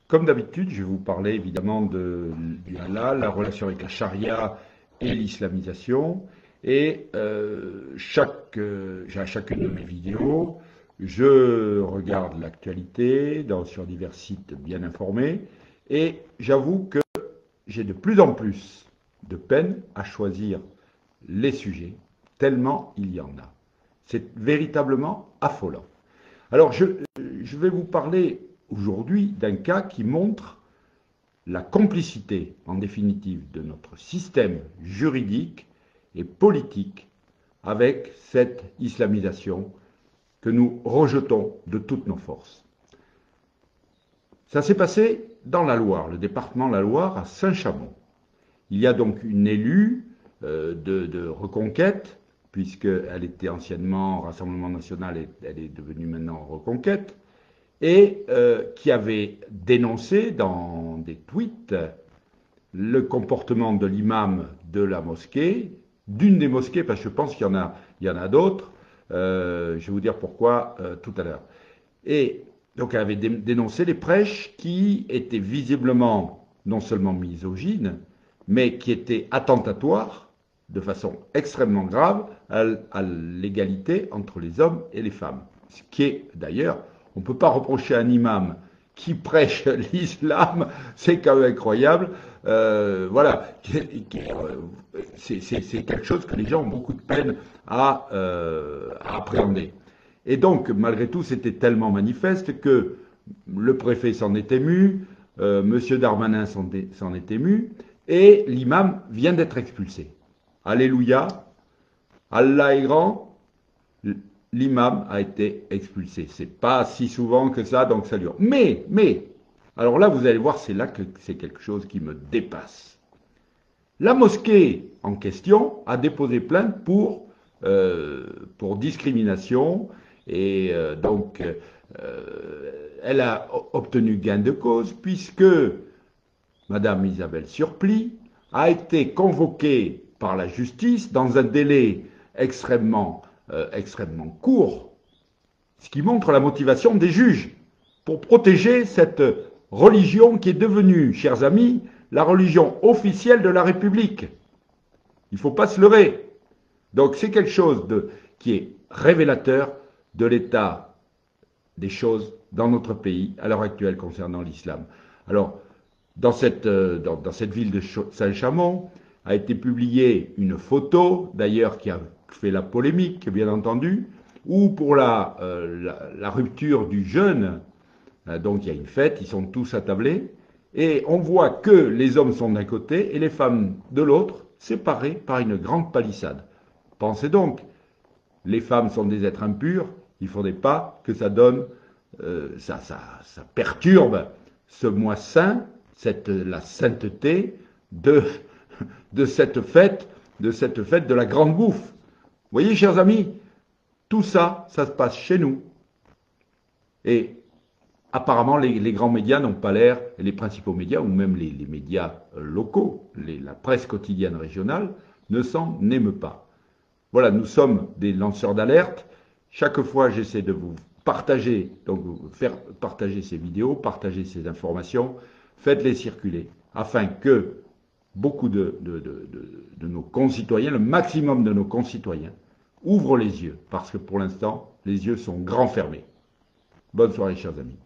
Comme d'habitude, je vais vous parler évidemment du halal, la relation avec la charia et l'islamisation. Et à chacune de mes vidéos, je regarde l'actualité sur divers sites bien informés. Et j'avoue que j'ai de plus en plus de peine à choisir les sujets, tellement il y en a. C'est véritablement affolant. Alors, je vais vous parler aujourd'hui d'un cas qui montre la complicité, en définitive, de notre système juridique et politique avec cette islamisation que nous rejetons de toutes nos forces. Ça s'est passé dans la Loire, le département de la Loire, à Saint-Chamond. Il y a donc une élue de Reconquête, puisqu'elle était anciennement Rassemblement National et elle est devenue maintenant Reconquête, et qui avait dénoncé dans des tweets le comportement de l'imam de la mosquée, d'une des mosquées, parce que je pense qu'il y en a d'autres, je vais vous dire pourquoi tout à l'heure. Et donc elle avait dénoncé les prêches qui étaient visiblement non seulement misogynes, mais qui étaient attentatoires de façon extrêmement grave à l'égalité entre les hommes et les femmes. Ce qui est d'ailleurs, on ne peut pas reprocher à un imam qui prêche l'islam, c'est quand même incroyable. Voilà, c'est quelque chose que les gens ont beaucoup de peine à appréhender. Et donc, malgré tout, c'était tellement manifeste que le préfet s'en est ému, Monsieur Darmanin s'en est ému, et l'imam vient d'être expulsé. Alléluia, Allah est grand, l'imam a été expulsé. C'est pas si souvent que ça, donc ça dure. Mais, alors là, vous allez voir, c'est là que c'est quelque chose qui me dépasse. La mosquée en question a déposé plainte pour discrimination et donc elle a obtenu gain de cause puisque Madame Isabelle Surplis a été convoquée par la justice dans un délai extrêmement court, ce qui montre la motivation des juges pour protéger cette religion qui est devenue, chers amis, la religion officielle de la République. Il ne faut pas se leurrer. Donc c'est quelque chose qui est révélateur de l'état des choses dans notre pays à l'heure actuelle concernant l'islam. Alors, dans cette ville de Saint-Chamond a été publiée une photo, d'ailleurs qui a fait la polémique, bien entendu, où pour la rupture du jeûne, donc il y a une fête, ils sont tous attablés, et on voit que les hommes sont d'un côté et les femmes de l'autre, séparées par une grande palissade. Pensez donc, les femmes sont des êtres impurs, il ne faudrait pas que ça donne, ça perturbe ce mois saint, la sainteté de cette fête de la grande bouffe. Vous voyez, chers amis, tout ça, ça se passe chez nous. Et apparemment, les grands médias n'ont pas l'air, les principaux médias, ou même les médias locaux, la presse quotidienne régionale, ne s'en émeut pas. Voilà, nous sommes des lanceurs d'alerte. Chaque fois, j'essaie de vous partager, donc vous faire partager ces vidéos, partager ces informations, faites-les circuler, afin que beaucoup de nos concitoyens, le maximum de nos concitoyens, ouvrent les yeux, parce que pour l'instant, les yeux sont grands fermés. Bonne soirée, chers amis.